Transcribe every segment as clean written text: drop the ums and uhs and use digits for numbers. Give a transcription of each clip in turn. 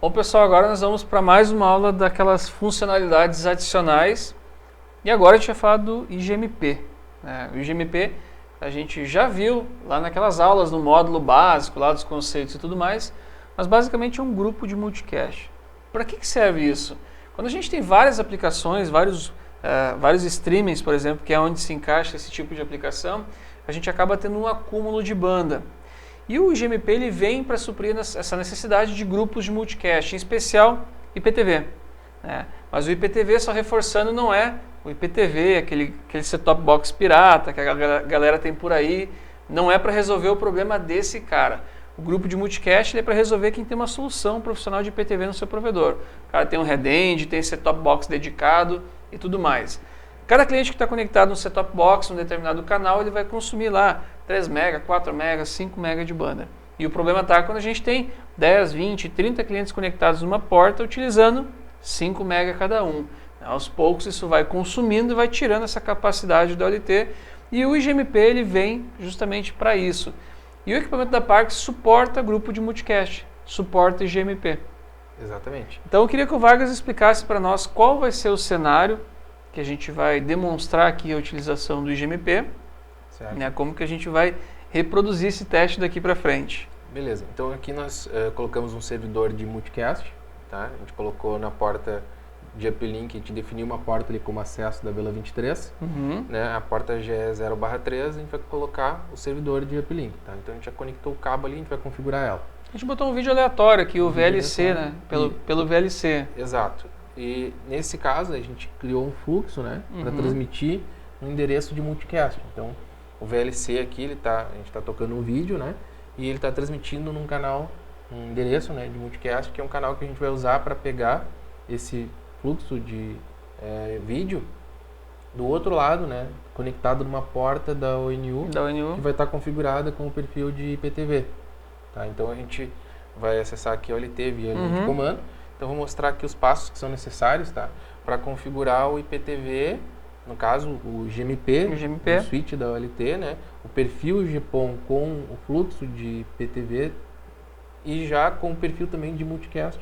Bom, pessoal, agora nós vamos para mais uma aula daquelas funcionalidades adicionais. E agora a gente vai falar do IGMP. O IGMP a gente já viu lá naquelas aulas no módulo básico, lá dos conceitos e tudo mais, mas basicamente é um grupo de multicast. Para que serve isso? Quando a gente tem várias aplicações, vários streamings, por exemplo, que é onde se encaixa esse tipo de aplicação, a gente acaba tendo um acúmulo de banda. E o IGMP ele vem para suprir essa necessidade de grupos de multicast, em especial IPTV. Mas o IPTV, só reforçando, não é o IPTV, aquele set-top box pirata que a galera tem por aí, não é para resolver o problema desse cara. O grupo de multicast é para resolver quem tem uma solução profissional de IPTV no seu provedor. O cara tem um headend, tem set-top box dedicado e tudo mais. Cada cliente que está conectado no set-top box, num determinado canal, ele vai consumir lá 3 MB, 4 MB, 5 MB de banda. E o problema está quando a gente tem 10, 20, 30 clientes conectados numa porta utilizando 5 MB cada um. Aos poucos isso vai consumindo e vai tirando essa capacidade do OLT. E o IGMP ele vem justamente para isso. E o equipamento da Parks suporta grupo de multicast, suporta IGMP. Exatamente. Então eu queria que o Vargas explicasse para nós qual vai ser o cenário que a gente vai demonstrar aqui a utilização do IGMP, como que a gente vai reproduzir esse teste daqui para frente. Beleza, então aqui nós colocamos um servidor de multicast, tá? A gente colocou na porta de uplink, a gente definiu uma porta ali como acesso da VLAN 23, a porta já é 0/3, a gente vai colocar o servidor de uplink, tá? Então a gente já conectou o cabo ali, a gente vai configurar ela. A gente botou um vídeo aleatório aqui, o VLC, pelo VLC. Exato. E nesse caso a gente criou um fluxo, para transmitir um endereço de multicast. Então o VLC aqui, a gente está tocando um vídeo, e ele está transmitindo num canal, um endereço, de multicast, que é um canal que a gente vai usar para pegar esse fluxo de vídeo do outro lado, conectado numa porta da ONU, que vai estar configurada com o perfil de IPTV. Tá? Então a gente vai acessar aqui o OLT via linha de comando. Então vou mostrar aqui os passos que são necessários, para configurar o IPTV, no caso o IGMP, o switch da OLT, o perfil GPON com o fluxo de IPTV e já com o perfil também de multicast,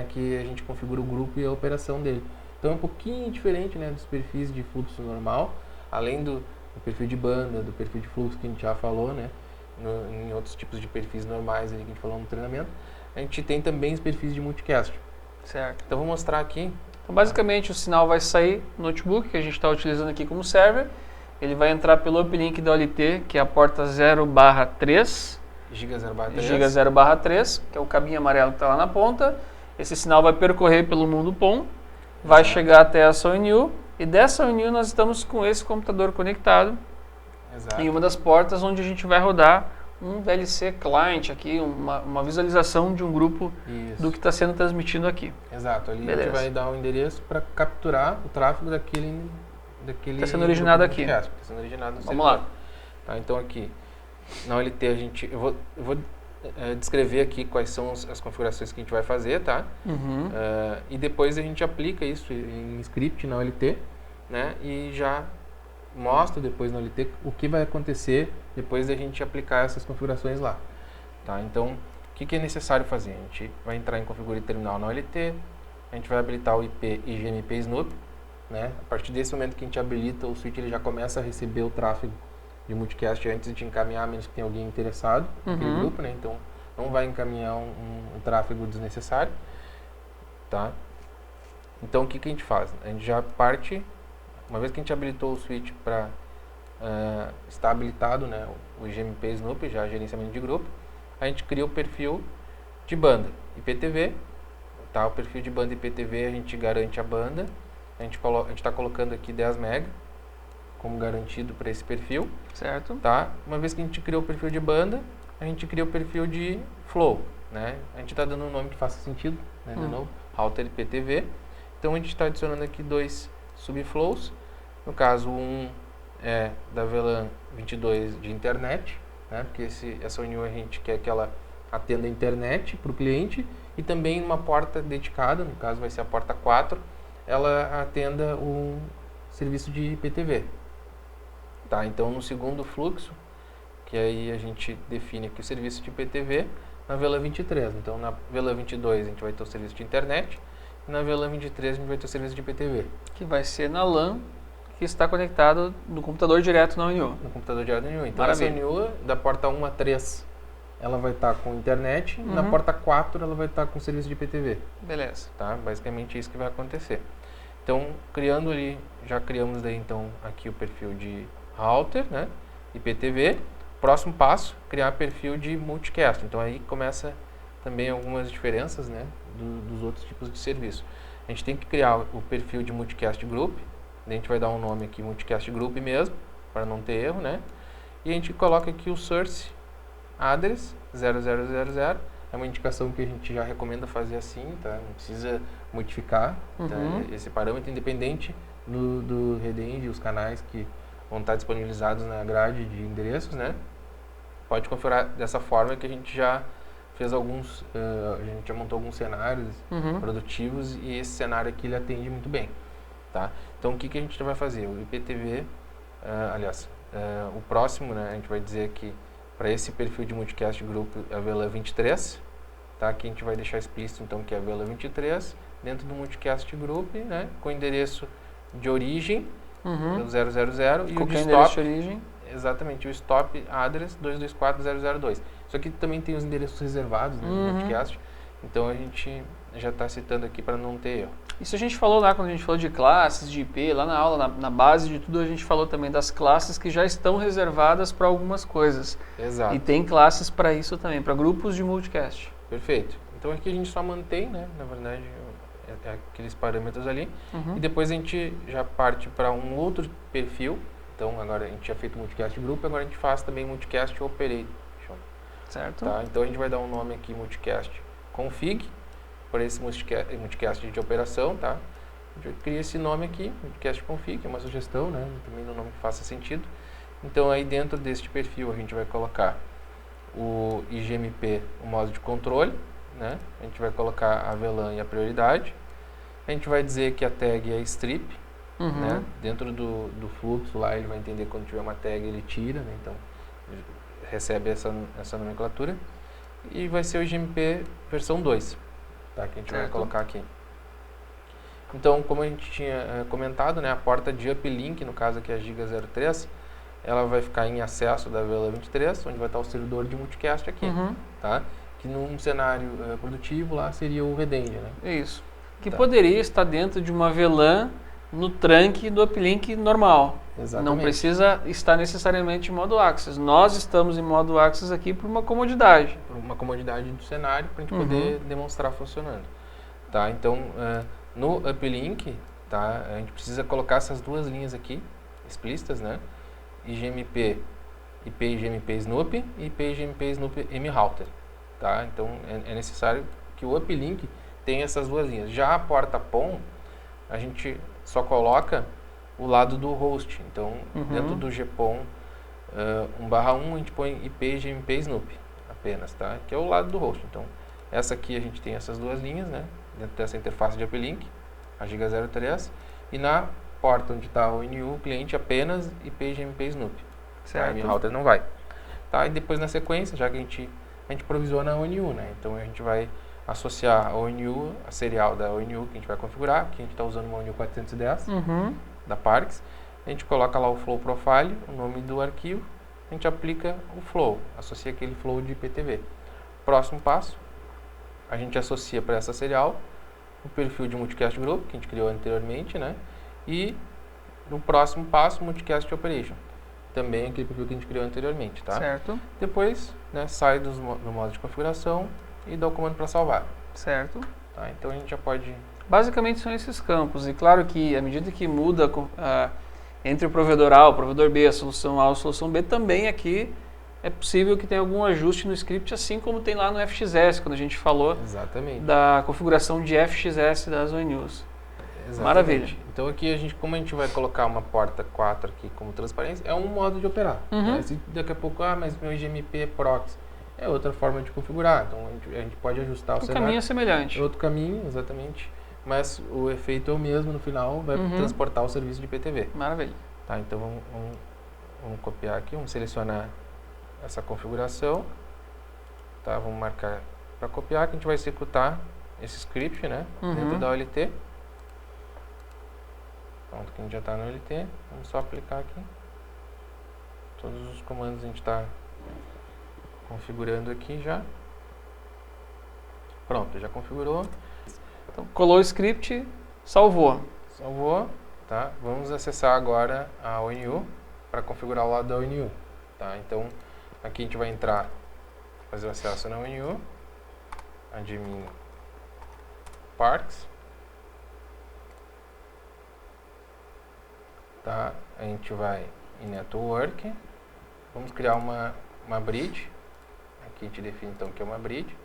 que a gente configura o grupo e a operação dele. Então é um pouquinho diferente dos perfis de fluxo normal, além do perfil de banda, do perfil de fluxo que a gente já falou, em outros tipos de perfis normais ali que a gente falou no treinamento. A gente tem também os perfis de multicast. Certo. Então vou mostrar aqui. Então basicamente o sinal vai sair no notebook, que a gente está utilizando aqui como server. Ele vai entrar pelo uplink da OLT, que é a porta 0/3. Giga 0/3. Giga 0/3, que é o cabinho amarelo que está lá na ponta. Esse sinal vai percorrer pelo mundo PON, vai chegar até essa ONU, e dessa ONU nós estamos com esse computador conectado em uma das portas onde a gente vai rodar um VLC client aqui, uma visualização de um grupo do que está sendo transmitido aqui. Exato, ali a gente vai dar o endereço para capturar o tráfego daquele que está sendo originado aqui. Está sendo originado no Vamos lá. Tá, então aqui, na OLT eu vou descrever aqui quais são as configurações que a gente vai fazer, tá? E depois a gente aplica isso em script na OLT, e já mostro depois na OLT o que vai acontecer depois da gente aplicar essas configurações lá. Tá? Então, o que é necessário fazer? A gente vai entrar em configure terminal na OLT, a gente vai habilitar o IP IGMP Snoop. A partir desse momento que a gente habilita, o switch ele já começa a receber o tráfego de multicast antes de encaminhar, a menos que tenha alguém interessado naquele grupo. Então, não vai encaminhar um tráfego desnecessário. Tá? Então, o que a gente faz? A gente já parte. Uma vez que a gente habilitou o switch para estar habilitado, o IGMP Snoop, já gerenciamento de grupo, a gente cria o perfil de banda IPTV, tá? O perfil de banda IPTV a gente garante a banda, a gente está colocando aqui 10 MB como garantido para esse perfil, certo? Tá? Uma vez que a gente criou o perfil de banda, a gente cria o perfil de flow, A gente está dando um nome que faça sentido, de novo, router IPTV. Então a gente está adicionando aqui 2 subflows, no caso um é da VLAN 22 de internet, porque essa união a gente quer que ela atenda a internet para o cliente, e também uma porta dedicada, no caso vai ser a porta 4, ela atenda o serviço de IPTV. Tá? Então no segundo fluxo, que aí a gente define aqui o serviço de IPTV, na VLAN 23. Então, na VLAN 22 a gente vai ter o serviço de internet e na VLAN 23 a gente vai ter o serviço de IPTV. Que vai ser na LAN que está conectado no computador direto na ONU. No computador direto da ONU. Então, Maravilha. essa ONU, da porta 1 a 3, ela vai estar com internet, na porta 4 ela vai estar com serviço de IPTV. Beleza. Tá? Basicamente isso que vai acontecer. Então, criando ali, já criamos daí então aqui o perfil de router, né? IPTV. Próximo passo, criar perfil de multicast. Então aí começa também algumas diferenças, né, dos outros tipos de serviço. A gente tem que criar o perfil de multicast group. A gente vai dar um nome aqui, multicast group mesmo, para não ter erro, né? E a gente coloca aqui o source address 0000. É uma indicação que a gente já recomenda fazer assim, tá? Não precisa modificar tá? Esse parâmetro, independente do Redend, os canais que vão estar disponibilizados na grade de endereços, né? Pode configurar dessa forma que a gente já fez alguns, a gente já montou alguns cenários produtivos e esse cenário aqui ele atende muito bem, tá? Então o que a gente vai fazer? O IPTV, o próximo, né? A gente vai dizer que para esse perfil de multicast group é a VLAN 23, tá? Aqui a gente vai deixar explícito então que é a VLAN 23 dentro do multicast group, né? Com endereço de origem 000 e o de stop, origem. exatamente, o stop address 224.0.0.2. Isso aqui também tem os endereços reservados, né, no multicast, então a gente já está citando aqui para não ter erro. Isso a gente falou lá quando a gente falou de classes, de IP, lá na aula, na base de tudo a gente falou também das classes que já estão reservadas para algumas coisas. Exato. E tem classes para isso também, para grupos de multicast. Perfeito. Então aqui a gente só mantém, né, na verdade, aqueles parâmetros ali, e depois a gente já parte para um outro perfil. Então agora a gente já fez o multicast group, agora a gente faz também multicast operation. Certo. Tá? Então a gente vai dar um nome aqui, multicast config, para esse multicast de operação, tá? A gente cria esse nome aqui, multicast config, é uma sugestão, né? Também no nome que faça sentido. Então aí dentro deste perfil a gente vai colocar o IGMP, o modo de controle, né? A gente vai colocar a VLAN e a prioridade. A gente vai dizer que a tag é strip, né? Dentro do fluxo lá ele vai entender quando tiver uma tag ele tira, né? Então recebe essa nomenclatura. E vai ser o IGMP versão 2, tá? Que a gente vai colocar aqui. Então, como a gente tinha comentado, né? A porta de uplink, no caso aqui a Giga 03, ela vai ficar em acesso da VLAN 23, onde vai estar o servidor de multicast aqui, tá? Que num cenário produtivo lá seria o Redend, né? Isso. Que poderia estar dentro de uma VLAN no trunk do uplink normal. Exatamente. Não precisa estar necessariamente em modo Access. Nós estamos em modo Access aqui por uma comodidade. Por uma comodidade do cenário para a gente poder demonstrar funcionando. Tá? Então, no uplink, tá? A gente precisa colocar essas duas linhas aqui, explícitas, né? IGMP, IP IGMP Snoop e IP IGMP Snoop mRouter. Tá? Então, é necessário que o uplink tenha essas duas linhas. Já a porta PON, a gente só coloca o lado do host. Então, dentro do GPON 1/1, a gente põe IP GMP Snoop apenas, tá? Que é o lado do host. Então, essa aqui a gente tem essas duas linhas, né? Dentro dessa interface de uplink, a Giga 03. E na porta onde está o ONU, o cliente apenas IP GMP Snoop. Certo. A router não vai. Tá? E depois na sequência, já que a gente provisiona a ONU, né? Então, a gente vai associar a ONU, a serial da ONU que a gente vai configurar, que a gente está usando uma ONU 410 da Parks. A gente coloca lá o flow profile, o nome do arquivo, a gente aplica o flow, associa aquele flow de IPTV. Próximo passo, a gente associa para essa serial o perfil de multicast group, que a gente criou anteriormente, né? E no próximo passo, multicast operation, também aquele perfil que a gente criou anteriormente, tá? Certo. Depois, né, sai do modo de configuração e dá o comando para salvar. Certo. Tá? Então a gente já pode... Basicamente são esses campos. E claro que à medida que muda entre o provedor A, o provedor B, a solução A, a solução B, também aqui é possível que tenha algum ajuste no script, assim como tem lá no FXS, quando a gente falou da configuração de FXS das ONUs. Exatamente. Maravilha. Então aqui, como a gente vai colocar uma porta 4 aqui como transparência, é um modo de operar. Né? Se daqui a pouco, mas meu IGMP é proxy. É outra forma de configurar, então a gente pode ajustar o cenário. O caminho é semelhante. É outro caminho, exatamente, mas o efeito é o mesmo no final, vai transportar o serviço de IPTV. Maravilha. Tá, então vamos copiar aqui, vamos selecionar essa configuração. Tá? Vamos marcar para copiar, que a gente vai executar esse script, né? Dentro da OLT. Pronto, que a gente já está no OLT. Vamos só aplicar aqui. Todos os comandos a gente está configurando aqui já. Pronto, já configurou. Então, colou o script, salvou. Salvou, tá? Vamos acessar agora a ONU para configurar o lado da ONU, tá? Então, aqui a gente vai entrar, fazer o acesso na ONU, admin parks, tá? A gente vai em network, vamos criar uma bridge, aqui a gente define então que é uma bridge,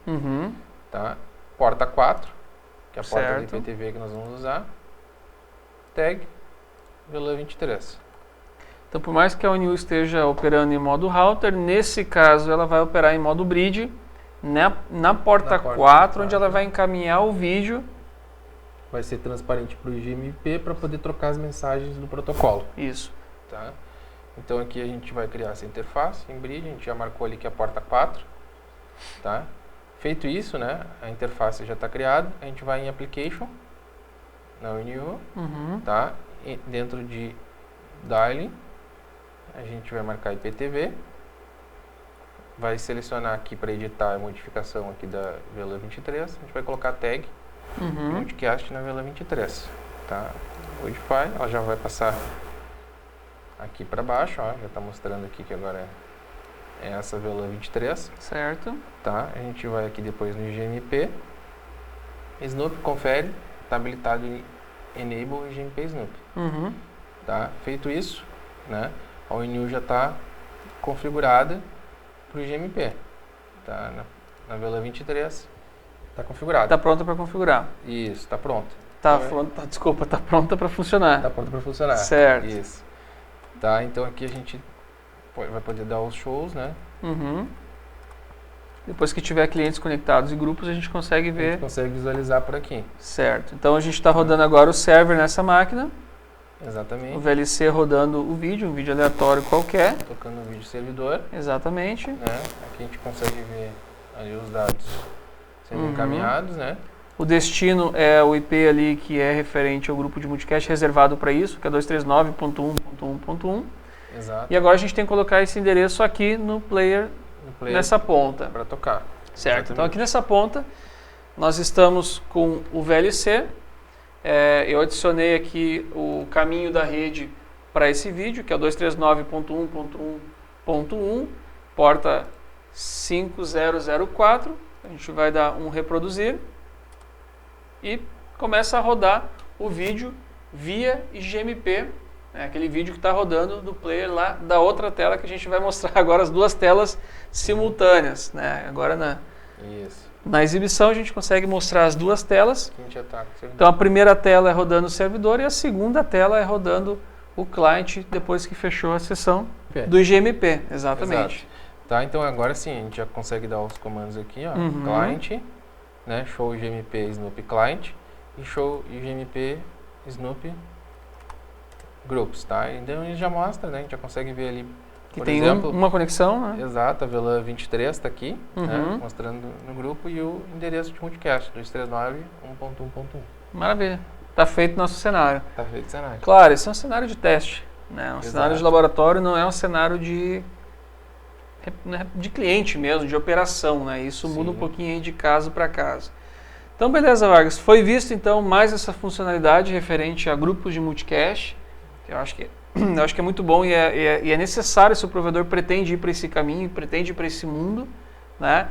tá? Porta 4, que é a porta do IPTV que nós vamos usar, tag VLAN 23. Então, por mais que a ONU esteja operando em modo router, nesse caso ela vai operar em modo bridge na porta 4, onde ela vai encaminhar o vídeo. Vai ser transparente para o IGMP para poder trocar as mensagens do protocolo. Isso. Tá? Então aqui a gente vai criar essa interface em bridge, a gente já marcou ali que é a porta 4. Tá? Feito isso, né, a interface já está criada, a gente vai em Application, na ONU, tá? E dentro de Dialing, a gente vai marcar IPTV, vai selecionar aqui para editar a modificação aqui da VLAN 23, a gente vai colocar tag multicast na VLAN 23, tá? Modify, ela já vai passar aqui para baixo, ó, já está mostrando aqui que agora é essa VLAN 23. Certo. Tá? A gente vai aqui depois no IGMP, Snoop confere, está habilitado em Enable IGMP Snoop. Tá? Feito isso, né, a ONU já está configurada para o IGMP. Tá? Na VLAN 23 está configurada. Está pronta para configurar. Isso, está pronta. Desculpa, está pronta para funcionar. Está pronta para funcionar. Certo. Isso. Tá? Então aqui a gente vai poder dar os shows, né? Depois que tiver clientes conectados e grupos, a gente consegue ver. A gente consegue visualizar por aqui. Certo. Então a gente está rodando agora o server nessa máquina. Exatamente. O VLC rodando o vídeo, um vídeo aleatório qualquer. Tocando o vídeo servidor. Exatamente. Né? Aqui a gente consegue ver ali os dados sendo encaminhados, né? O destino é o IP ali que é referente ao grupo de multicast reservado para isso, que é 239.1.1.1. Exato. E agora a gente tem que colocar esse endereço aqui no player nessa ponta. Para tocar. Certo. Exatamente. Então aqui nessa ponta nós estamos com o VLC. Eu adicionei aqui o caminho da rede para esse vídeo, que é o 239.1.1.1, porta 5004. A gente vai dar um reproduzir e começa a rodar o vídeo via IGMP. Aquele vídeo que está rodando do player lá da outra tela, que a gente vai mostrar agora as duas telas simultâneas. Né? Agora na exibição a gente consegue mostrar as duas telas. Então a primeira tela é rodando o servidor e a segunda tela é rodando o client depois que fechou a sessão do IGMP. Exatamente. Exato. Tá, então agora sim, a gente já consegue dar os comandos aqui, ó, client, né, show IGMP Snoop client e show IGMP Snoop groups, tá? Então ele já mostra, né, a gente já consegue ver ali, que tem uma conexão, né? Exato, a VLAN 23 está aqui, né, mostrando no grupo e o endereço de multicast, 239.1.1.1. Maravilha. Está feito nosso cenário. Está feito o cenário. Claro, esse é um cenário de teste, né? Um cenário de laboratório, não é um cenário de cliente mesmo, de operação, né? Isso muda um pouquinho aí de caso para caso. Então, beleza, Vargas. Foi visto, então, mais essa funcionalidade referente a grupos de multicast. Eu acho que é muito bom e é necessário se o provedor pretende ir para esse caminho, pretende ir para esse mundo, né?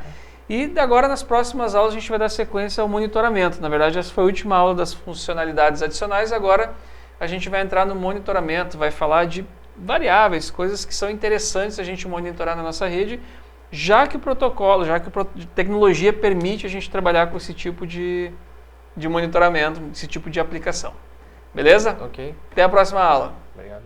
E agora, nas próximas aulas, a gente vai dar sequência ao monitoramento. Na verdade, essa foi a última aula das funcionalidades adicionais. Agora, a gente vai entrar no monitoramento, vai falar de variáveis, coisas que são interessantes a gente monitorar na nossa rede, já que o protocolo, já que a tecnologia permite a gente trabalhar com esse tipo de monitoramento, esse tipo de aplicação. Beleza? Ok. Até a próxima aula. Obrigado.